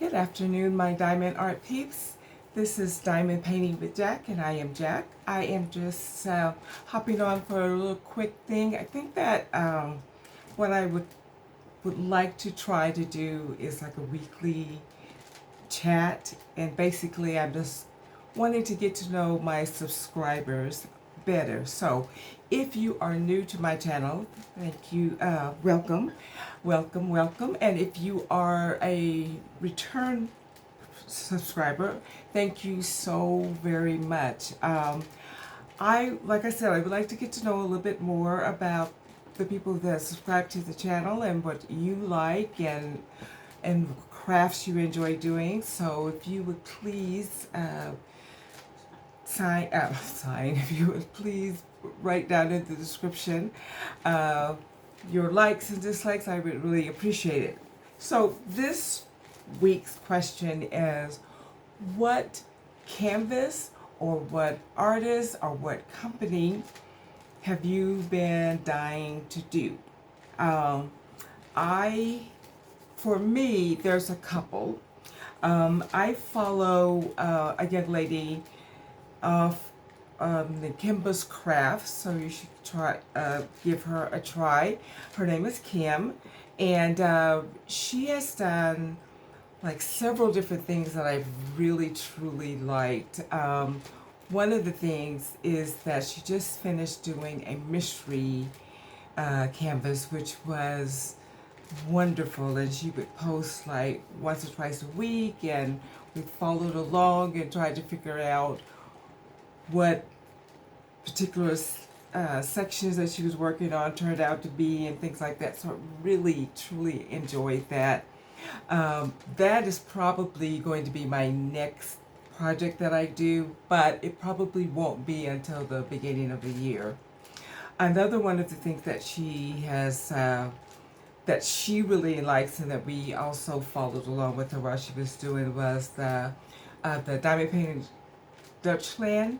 Good afternoon, my diamond art peeps. This is Diamond Painting with Jack, and I am Jack. I am just hopping on for a little quick thing. I think that what I would like to try to do is like a weekly chat, and basically I'm just wanting to get to know my subscribers better. So if you are new to my channel, thank you, welcome, welcome. And if you are a return subscriber, thank you so very much. Like I said, I would like to get to know a little bit more about the people that subscribe to the channel and what you like and crafts you enjoy doing. So if you would please sign, if you would please write down in the description your likes and dislikes, I would really appreciate it. So this week's question is, what canvas or what artist or what company have you been dying to do? For me, there's a couple. I follow a young lady of the Kimba's Crafts, so you should try give her a try. Her name is Kim, and she has done like several different things that I've really truly liked. One of the things is that she just finished doing a mystery canvas, which was wonderful, and she would post like once or twice a week, and we followed along and tried to figure out what particular sections that she was working on turned out to be and things like that. So I really truly enjoyed that. That is probably going to be my next project that I do, but it probably won't be until the beginning of the year. Another one of the things that she has that she really likes and that we also followed along with her while she was doing was the diamond painting Dutchland.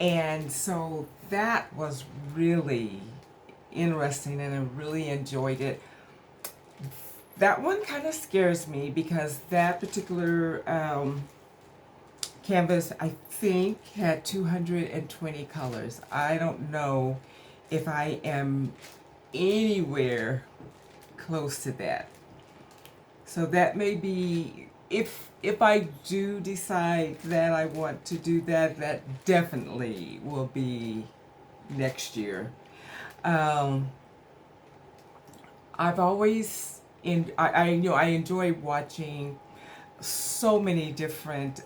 And so that was really interesting, and I really enjoyed it. That one kind of scares me because that particular canvas, I think, had 220 colors. I don't know if I am anywhere close to that. So that may be, if I do decide that I want to do that, that definitely will be next year. I've always I enjoy watching so many different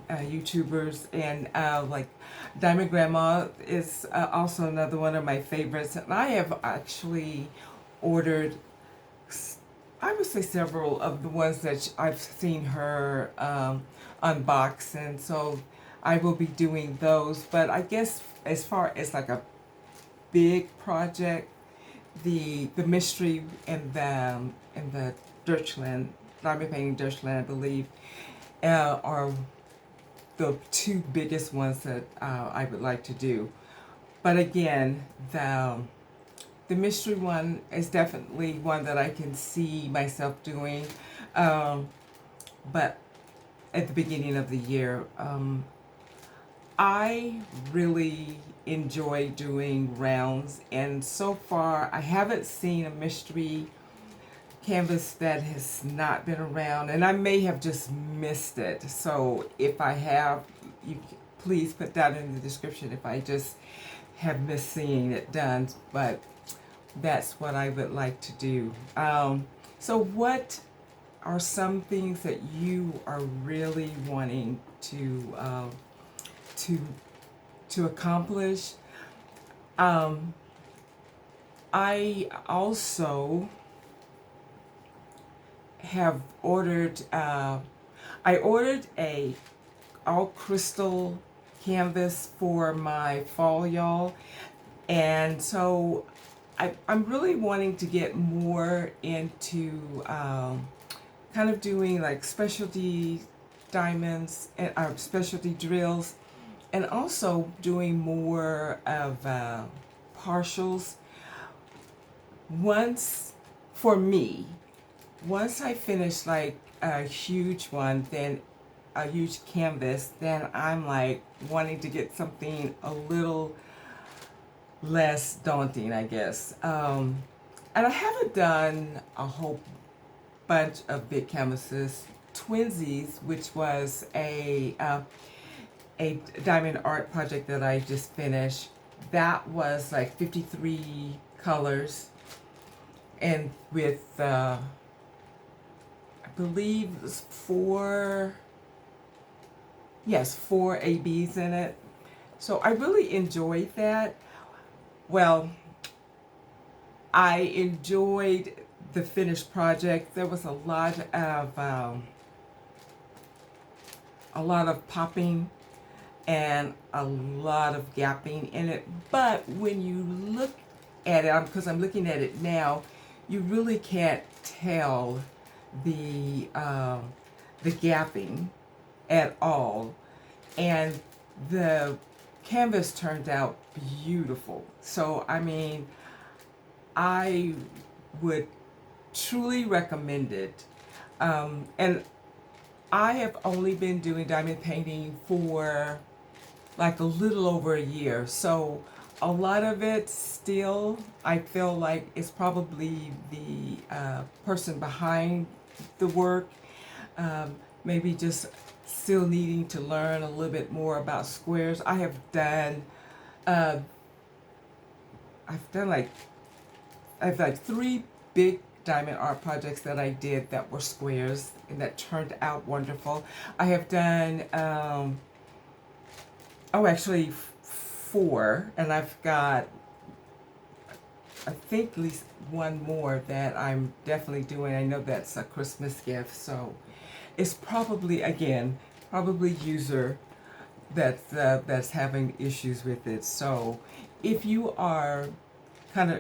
YouTubers, and like Diamond Grandma is also another one of my favorites, and I have actually ordered, I would say, several of the ones that I've seen her unbox, and so I will be doing those. But I guess as far as like a big project, the mystery and the Dutchland, diamond painting Dutchland, I believe, are the two biggest ones that I would like to do. But again, the mystery one is definitely one that I can see myself doing, but at the beginning of the year. I really enjoy doing rounds, and so far I haven't seen a mystery canvas that has not been around, and I may have just missed it. So if I have, you please put that in the description if I just have missed seeing it done, but that's what I would like to do. So what are some things that you are really wanting to accomplish? I also have ordered, I ordered a all crystal canvas for my fall y'all, and so I'm really wanting to get more into kind of doing like specialty diamonds and specialty drills, and also doing more of partials. Once, for me, once I finish like a huge one, then a huge canvas, then I'm like wanting to get something a little less daunting, I guess. And I haven't done a whole bunch of big canvases. Twinsies, which was a diamond art project that I just finished, that was like 53 colors, and with I believe it was four ABs in it. So I really enjoyed that. Well, I enjoyed the finished project. There was a lot of popping and a lot of gapping in it. But when you look at it, because I'm looking at it now, you really can't tell the gapping at all. And the canvas turned out beautiful. So I mean, I would truly recommend it. And I have only been doing diamond painting for like a little over a year. So a lot of it still, I feel like it's probably the person behind the work, maybe just still needing to learn a little bit more about squares. Uh, I've done like, I have like 3 big diamond art projects that I did that were squares and that turned out wonderful. I have done, actually 4, and I've got, I think, at least one more that I'm definitely doing. I know that's a Christmas gift, so it's probably, again, probably user that's having issues with it. So if you are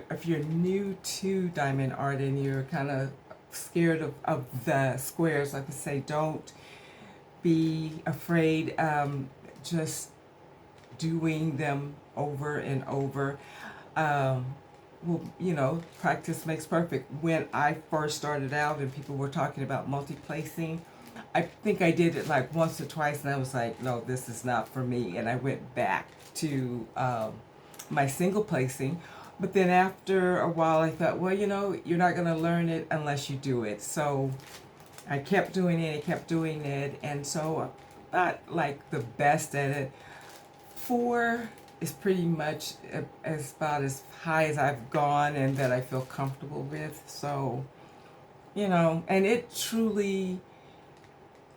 if you're new to diamond art and you're kind of scared of the squares, like I say, don't be afraid. Just doing them over and over. Well, practice makes perfect. When I first started out and people were talking about multiplacing, I think I did it like once or twice, and I was like, no, this is not for me. And I went back to my single placing. But then after a while, I thought, well, you're not going to learn it unless you do it. So I kept doing it, and so I'm not like the best at it. 4 is pretty much about as high as I've gone and that I feel comfortable with. So, and it truly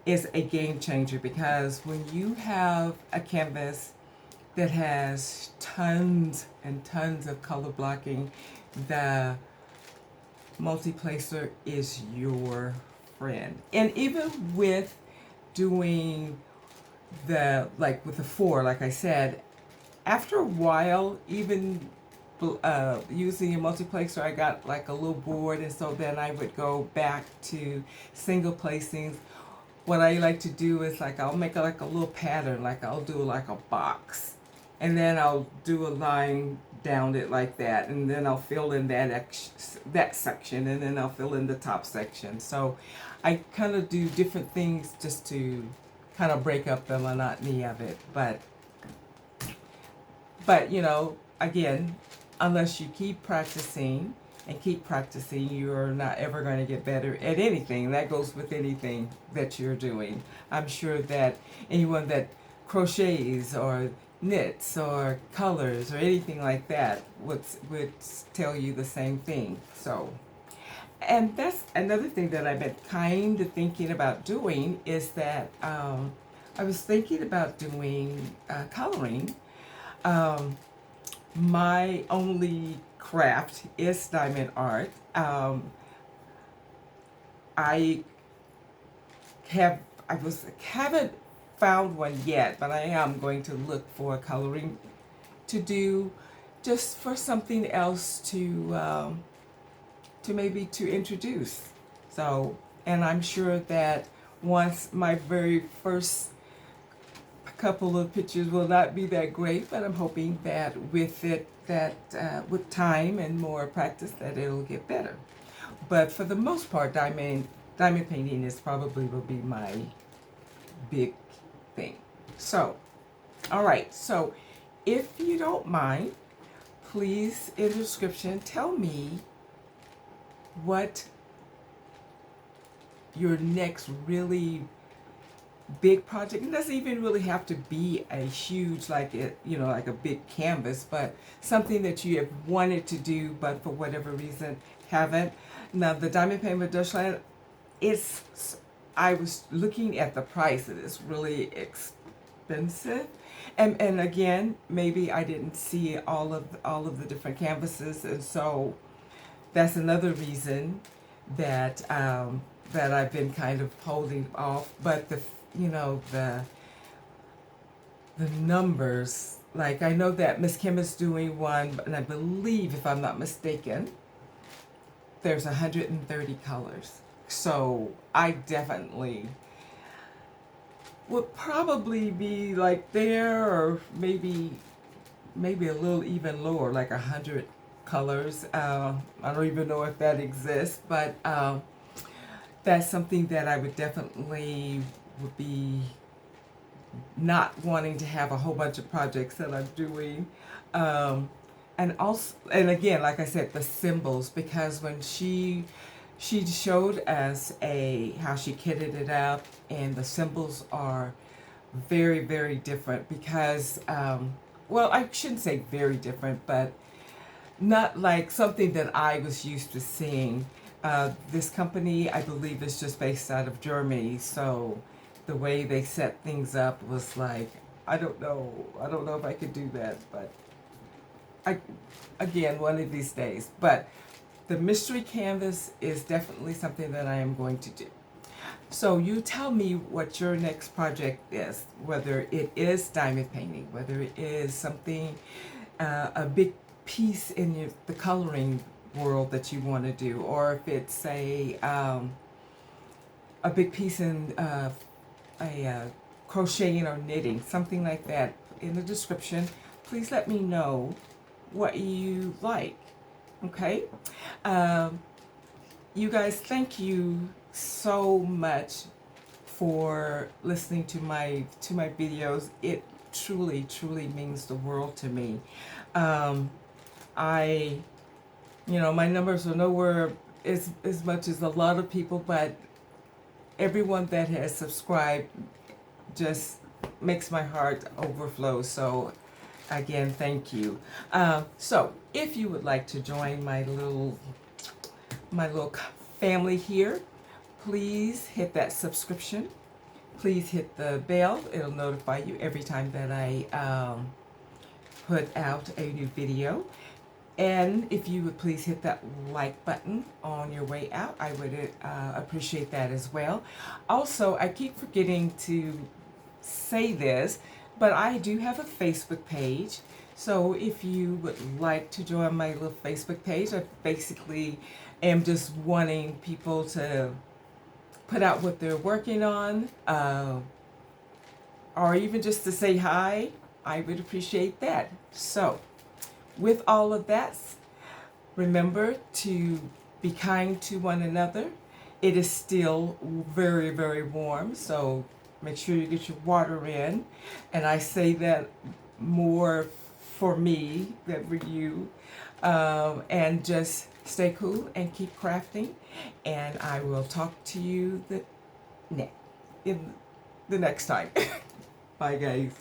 is a game changer, because when you have a canvas that has tons and tons of color blocking, the multiplacer is your friend. And even with doing with the 4, like I said, after a while, even using a multiplexer, I got like a little bored, and so then I would go back to single placings. What I like to do is like I'll make like a little pattern, like I'll do like a box, and then I'll do a line down it like that, and then I'll fill in that section, and then I'll fill in the top section. So I kind of do different things just to kind of break up the monotony of it. But again, unless you keep practicing and keep practicing, you're not ever going to get better at anything. That goes with anything that you're doing. I'm sure that anyone that crochets or knits or colors or anything like that would tell you the same thing. So, and that's another thing that I've been kind of thinking about doing, is that I was thinking about doing coloring. My only craft is diamond art. I haven't found one yet, but I am going to look for coloring to do, just for something else to maybe to introduce. So, and I'm sure that once my very first couple of pictures will not be that great, but I'm hoping that with time and more practice, that it'll get better. but for the most part, diamond painting is probably will be my big thing. So, all right. So, if you don't mind, please in the description tell me what your next really big project. It doesn't even really have to be a huge, like it, like a big canvas, but something that you have wanted to do, but for whatever reason haven't. Now, the diamond paint with Dutchland, I was looking at the price. It is really expensive, and again, maybe I didn't see all of the different canvases, and so that's another reason that that I've been kind of holding off. But the numbers, like I know that Miss Kim is doing one, and I believe, if I'm not mistaken, there's 130 colors. So I definitely would probably be like there, or maybe a little even lower, like 100 colors. I don't even know if that exists, but that's something that I would definitely would be not wanting to have a whole bunch of projects that I'm doing. And also, and again, like I said, the symbols, because when she showed us how she kitted it out, and the symbols are very, very different because, well, I shouldn't say very different, but not like something that I was used to seeing. This company, I believe, is just based out of Germany, so the way they set things up was like, I don't know if I could do that, but again, one of these days. But the mystery canvas is definitely something that I am going to do. So you tell me what your next project is, whether it is diamond painting, whether it is something, a big piece in the coloring world that you want to do, or if it's a big piece in crocheting or knitting, something like that. In the description, please let me know what you like. Okay, you guys, thank you so much for listening to my videos. It truly means the world to me. My numbers are nowhere as much as a lot of people, but everyone that has subscribed just makes my heart overflow. So again, thank you. So if you would like to join my little family here, please hit that subscription. Please hit the bell. It'll notify you every time that I put out a new video. And if you would please hit that like button on your way out, I would appreciate that as well. Also, I keep forgetting to say this, but I do have a Facebook page. So if you would like to join my little Facebook page, I basically am just wanting people to put out what they're working on, or even just to say hi. I would appreciate that. So with all of that, remember to be kind to one another. It is still very, very warm, so make sure you get your water in. And I say that more for me than for you. And just stay cool and keep crafting. And I will talk to you in the next time. Bye, guys.